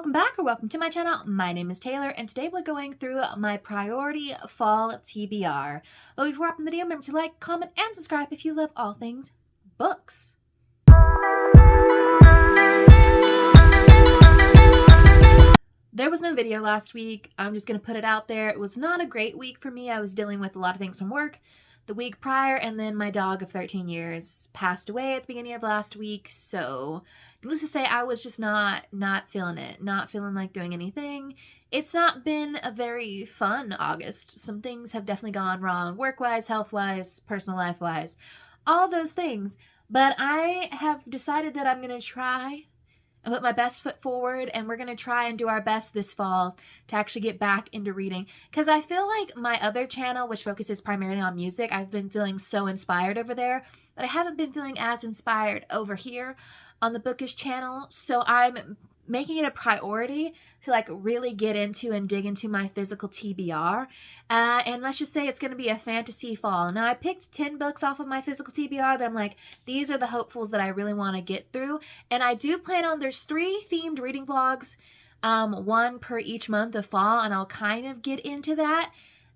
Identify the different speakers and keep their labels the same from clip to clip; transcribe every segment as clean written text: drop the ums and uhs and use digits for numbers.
Speaker 1: welcome back or welcome to my channel. My name is Taylor and today we're going through my priority fall TBR. But before I open the video, remember to like, comment, and subscribe if you love all things books. There was no video last week. I'm just going to put it out there. It was not a great week for me. I was dealing with a lot of things from work the week prior, and then my dog of 13 years passed away at the beginning of last week. So needless to say, I was just not feeling it, not feeling like doing anything. It's not been a very fun August. Some things have definitely gone wrong, work-wise, health-wise, personal life-wise, all those things. But I have decided that I'm going to try and put my best foot forward, and we're going to try and do our best this fall to actually get back into reading. Because I feel like my other channel, which focuses primarily on music, I've been feeling so inspired over there, but I haven't been feeling as inspired over here on the bookish channel. So I'm making it a priority to like really get into and dig into my physical TBR. And let's just say it's going to be a fantasy fall. Now I picked 10 books off of my physical TBR that I'm like, these are the hopefuls that I really want to get through. And I do plan on, there's 3 themed reading vlogs, 1 per each month of fall. And I'll kind of get into that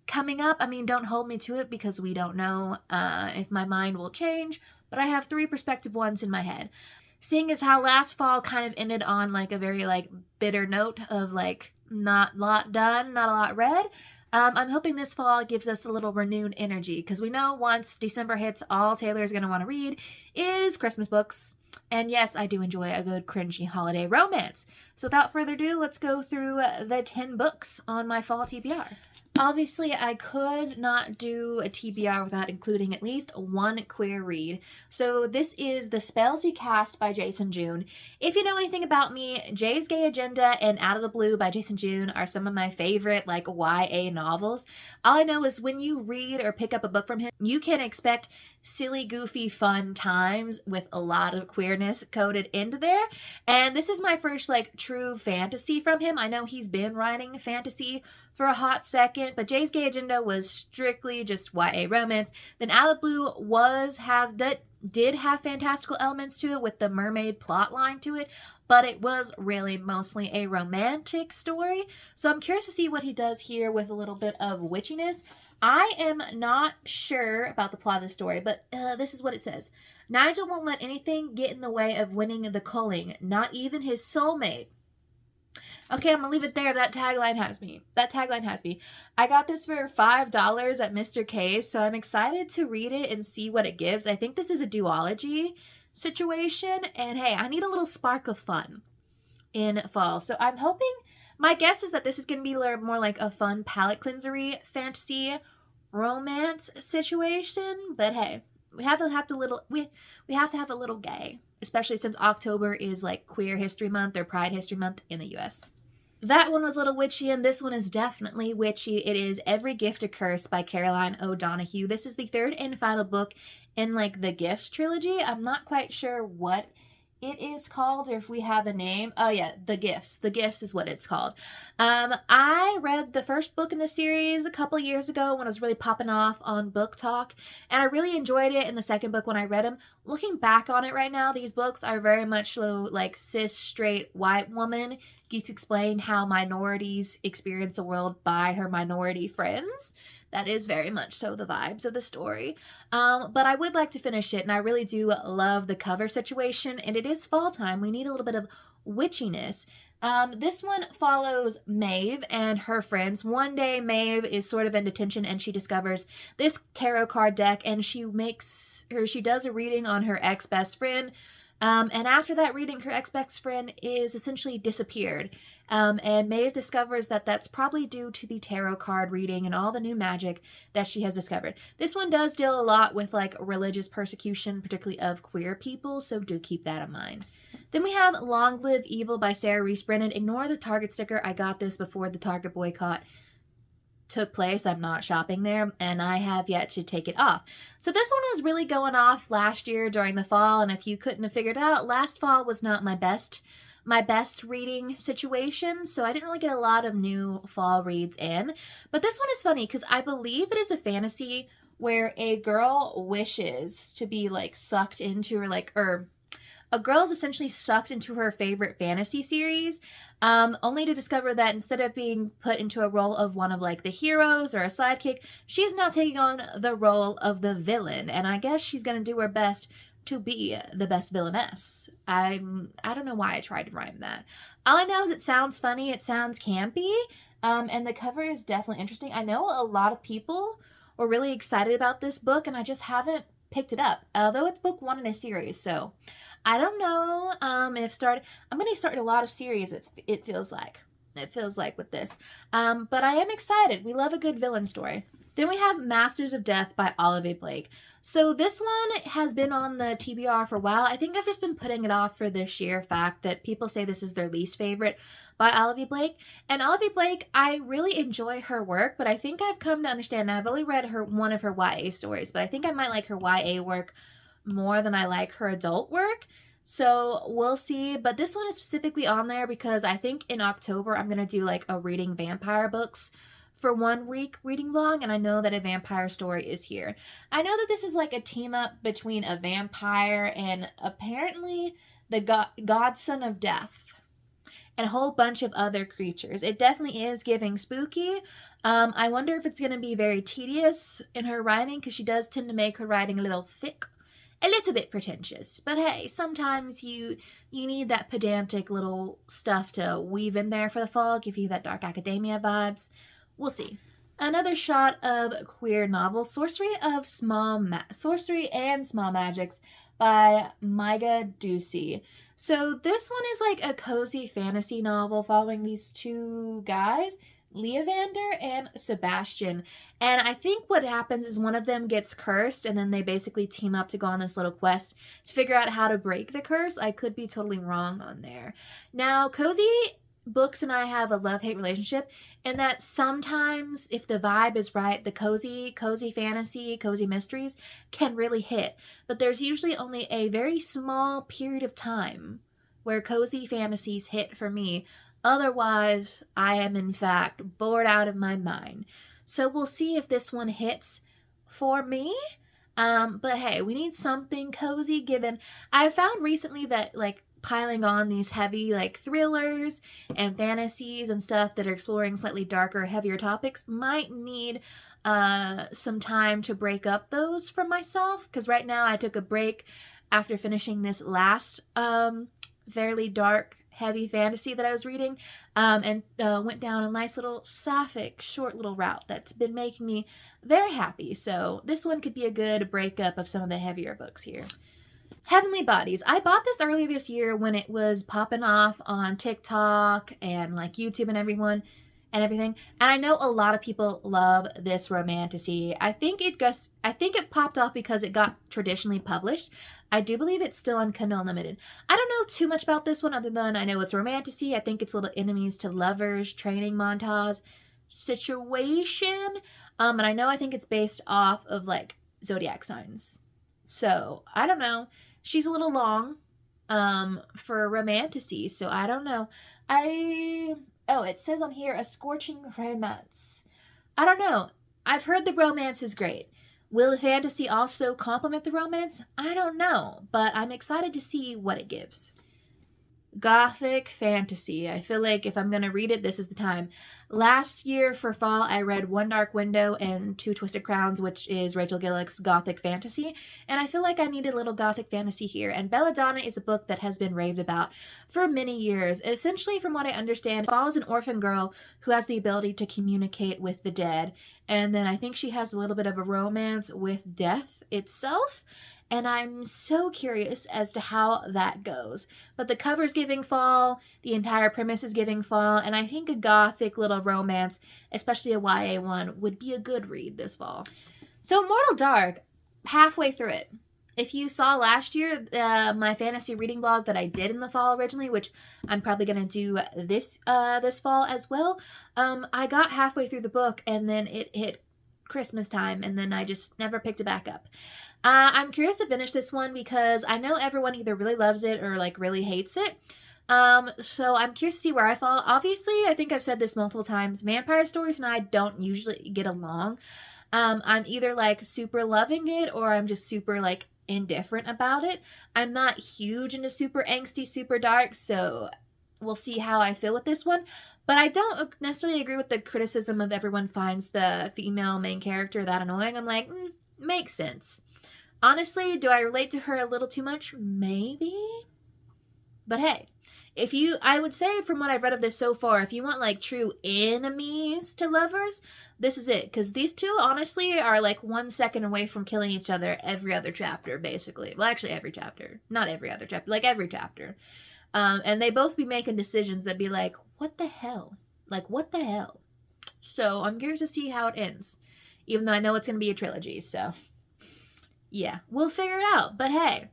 Speaker 1: coming up. I mean, don't hold me to it because we don't know if my mind will change, but I have 3 prospective ones in my head. Seeing as how last fall kind of ended on like a very like bitter note of like not a lot done, not a lot read, I'm hoping this fall gives us a little renewed energy, because we know once December hits, all Taylor is going to want to read is Christmas books. And yes, I do enjoy a good cringy holiday romance. So without further ado, let's go through the 10 books on my fall TBR. Obviously, I could not do a TBR without including at least 1 queer read. So this is The Spells We Cast by Jason June. If you know anything about me, Jay's Gay Agenda and Out of the Blue by Jason June are some of my favorite like YA novels. All I know is when you read or pick up a book from him, you can expect silly, goofy, fun times with a lot of queerness coded into there. And this is my first like true fantasy from him. I know he's been writing fantasy for a hot second, but Jay's Gay Agenda was strictly just YA romance. Then Out of the Blue did have fantastical elements to it with the mermaid plot line to it, but it was really mostly a romantic story. So I'm curious to see what he does here with a little bit of witchiness. I am not sure about the plot of the story, but this is what it says. Nigel won't let anything get in the way of winning the culling, not even his soulmate. Okay, I'm gonna leave it there. That tagline has me. I got this for $5 at Mr. K's, so I'm excited to read it and see what it gives. I think this is a duology situation, and hey, I need a little spark of fun in fall. So I'm hoping, my guess is that this is gonna be more like a fun palate cleansery fantasy romance situation. But hey, we have to have a little gay, especially since October is like Queer History Month or Pride History Month in the US. That one was a little witchy, and this one is definitely witchy. It is Every Gift a Curse by Caroline O'Donoghue. This is the 3rd and final book in like the Gifts trilogy. I'm not quite sure what it is called or if we have a name. Oh yeah, The Gifts. The Gifts is what it's called. I read the first book in the series a couple years ago when it was really popping off on Book Talk, and I really enjoyed it in the second book when I read them. Looking back on it right now, these books are very much so like cis, straight, white woman gets explained how minorities experience the world by her minority friends. That is very much so the vibes of the story. But I would like to finish it, and I really do love the cover situation, and it is fall time. We need a little bit of witchiness. This one follows Maeve and her friends. One day, Maeve is sort of in detention, and she discovers this tarot card deck, and she does a reading on her ex-best friend. And after that reading, her ex-best friend is essentially disappeared. And Maeve discovers that that's probably due to the tarot card reading and all the new magic that she has discovered. This one does deal a lot with like religious persecution, particularly of queer people, so do keep that in mind. Then we have Long Live Evil by Sarah Reese Brennan. Ignore the Target sticker. I got this before the Target boycott took place. I'm not shopping there, and I have yet to take it off. So this one was really going off last year during the fall, and if you couldn't have figured out, last fall was not my best reading situation, so I didn't really get a lot of new fall reads in. But this one is funny because I believe it is a fantasy where a girl wishes to be like sucked into, or like, A girl is essentially sucked into her favorite fantasy series, only to discover that instead of being put into a role of one of like the heroes or a sidekick, she's now taking on the role of the villain. And I guess she's going to do her best to be the best villainess. I don't know why I tried to rhyme that. All I know is it sounds funny, it sounds campy, and the cover is definitely interesting. I know a lot of people were really excited about this book, and I just haven't picked it up, although it's book 1 in a series, so I don't know I'm going to start a lot of series, it feels like. It feels like with this. But I am excited. We love a good villain story. Then we have Masters of Death by Olivia Blake. So this one has been on the TBR for a while. I think I've just been putting it off for the sheer fact that people say this is their least favorite by Olivia Blake. And Olivia Blake, I really enjoy her work, but I think I've come to understand, now I've only read one of her YA stories, but I think I might like her YA work more than I like her adult work. So we'll see. But this one is specifically on there because I think in October I'm going to do like a reading vampire books for 1 week reading vlog, and I know that a vampire story is here. I know that this is like a team up between a vampire and apparently the godson of death and a whole bunch of other creatures. It definitely is giving spooky. I wonder if it's going to be very tedious in her writing, because she does tend to make her writing a little thick, a little bit pretentious. But hey, sometimes you need that pedantic little stuff to weave in there for the fall, give you that dark academia vibes. We'll see. Another shot of queer novel, Sorcery and Small Magics by Maiga Ducey. So this one is like a cozy fantasy novel following these 2 guys, Leovander and Sebastian. And I think what happens is one of them gets cursed, and then they basically team up to go on this little quest to figure out how to break the curse. I could be totally wrong on there. Now, cozy books and I have a love-hate relationship in that sometimes if the vibe is right, the cozy fantasy, cozy mysteries can really hit. But there's usually only a very small period of time where cozy fantasies hit for me. Otherwise, I am in fact bored out of my mind. So we'll see if this one hits for me. But hey, we need something cozy, given I've found recently that like piling on these heavy like thrillers and fantasies and stuff that are exploring slightly darker, heavier topics might need some time to break up those for myself, because right now I took a break after finishing this last fairly dark, heavy fantasy that I was reading, and went down a nice little sapphic short little route that's been making me very happy. So this one could be a good breakup of some of the heavier books here. Heavenly Bodies. I bought this earlier this year when it was popping off on TikTok and like YouTube and everything. And I know a lot of people love this romantasy. I think it popped off because it got traditionally published. I do believe it's still on Kindle Unlimited. I don't know too much about this one other than I know it's romantasy. I think it's a little enemies to lovers training montage situation. And I think it's based off of like zodiac signs. So I don't know. She's a little long for romantasy, so I don't know. It says on here, a scorching romance. I don't know. I've heard the romance is great. Will the fantasy also complement the romance? I don't know, but I'm excited to see what it gives. Gothic fantasy. I feel like if I'm going to read it, this is the time. Last year for fall, I read One Dark Window and Two Twisted Crowns, which is Rachel Gillick's gothic fantasy, and I feel like I needed a little gothic fantasy here. And Belladonna is a book that has been raved about for many years. Essentially, from what I understand, it follows an orphan girl who has the ability to communicate with the dead, and then I think she has a little bit of a romance with death itself. And I'm so curious as to how that goes. But the cover's giving fall, the entire premise is giving fall, and I think a gothic little romance, especially a YA one, would be a good read this fall. So Immortal Dark, halfway through it. If you saw last year, my fantasy reading blog that I did in the fall originally, which I'm probably going to do this fall as well, I got halfway through the book and then it hit Christmas time and then I just never picked it back up. I'm curious to finish this one because I know everyone either really loves it or like really hates it. So I'm curious to see where I fall. Obviously, I think I've said this multiple times, vampire stories and I don't usually get along. I'm either like super loving it or I'm just super like indifferent about it. I'm not huge into super angsty, super dark, so we'll see how I feel with this one. But I don't necessarily agree with the criticism of everyone finds the female main character that annoying. I'm like, makes sense. Honestly, do I relate to her a little too much? Maybe. But hey, I would say from what I've read of this so far, if you want like true enemies to lovers, this is it. Because these two, honestly, are like 1 second away from killing each other every other chapter, basically. Well, actually, every chapter. Not every other chapter, like every chapter. And they both be making decisions that be like, what the hell? Like, what the hell? So I'm curious to see how it ends. Even though I know it's going to be a trilogy, so yeah, we'll figure it out. But hey,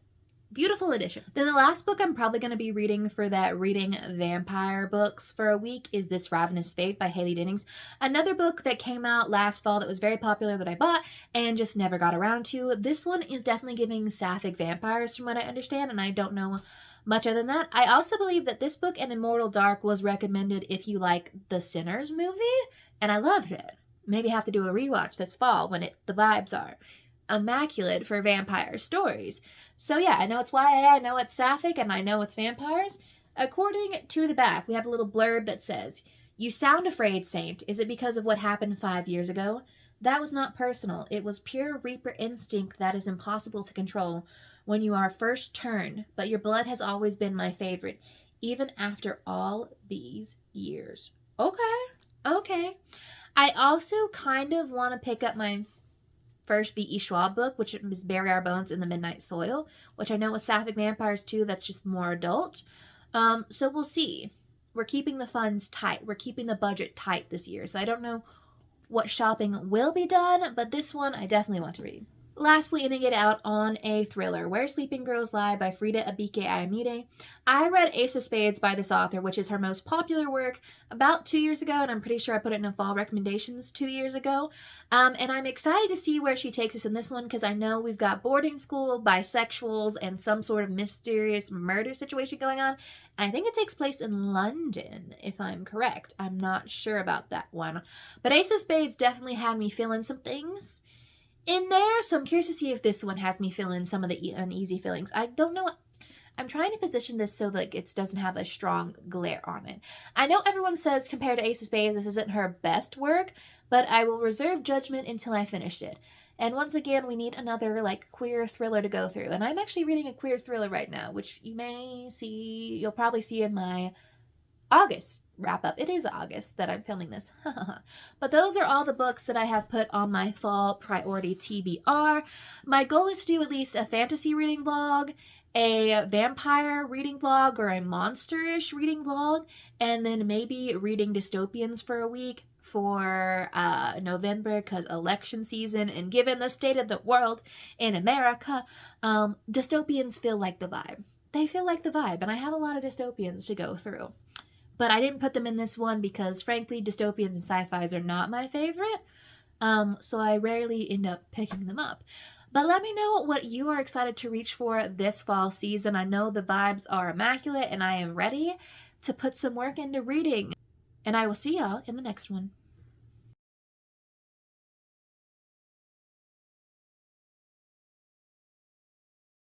Speaker 1: beautiful edition. Then the last book I'm probably going to be reading for that reading vampire books for a week is this Ravenous Fate by Haley Dennings. Another book that came out last fall that was very popular that I bought and just never got around to. This one is definitely giving sapphic vampires from what I understand, and I don't know much other than that. I also believe that this book and Immortal Dark was recommended if you like the Sinners movie, and I loved it. Maybe have to do a rewatch this fall when the vibes are immaculate for vampire stories. So yeah, I know it's YA, I know it's sapphic, and I know it's vampires. According to the back, we have a little blurb that says, "You sound afraid, Saint. Is it because of what happened 5 years ago? That was not personal. It was pure Reaper instinct that is impossible to control when you are first turned, but your blood has always been my favorite, even after all these years." Okay. I also kind of want to pick up my first V.E. Schwab book, which is Bury Our Bones in the Midnight Soil, which I know is sapphic vampires too, that's just more adult. So we'll see. We're keeping the funds tight. We're keeping the budget tight this year, so I don't know what shopping will be done, but this one I definitely want to read. Lastly, ending it out on a thriller, Where Sleeping Girls Lie by Frida Abike Ayamide. I read Ace of Spades by this author, which is her most popular work, about 2 years ago, and I'm pretty sure I put it in a fall recommendations 2 years ago. And I'm excited to see where she takes us in this one, because I know we've got boarding school, bisexuals, and some sort of mysterious murder situation going on. I think it takes place in London, if I'm correct. I'm not sure about that one. But Ace of Spades definitely had me feeling some things in there, so I'm curious to see if this one has me feeling some of the uneasy feelings. I don't know. I'm trying to position this so that it doesn't have a strong glare on it. I know everyone says compared to Ace of Spades, this isn't her best work, but I will reserve judgment until I finish it. And once again, we need another queer thriller to go through. And I'm actually reading a queer thriller right now, which you'll probably see in my August wrap up. It is August that I'm filming this. But those are all the books that I have put on my fall priority TBR. My goal is to do at least a fantasy reading vlog, a vampire reading vlog, or a monster-ish reading vlog, and then maybe reading dystopians for a week for November, because election season, and given the state of the world in America, dystopians feel like the vibe. They feel like the vibe, and I have a lot of dystopians to go through. But I didn't put them in this one because, frankly, dystopians and sci-fis are not my favorite. So I rarely end up picking them up. But let me know what you are excited to reach for this fall season. I know the vibes are immaculate, and I am ready to put some work into reading. And I will see y'all in the next one.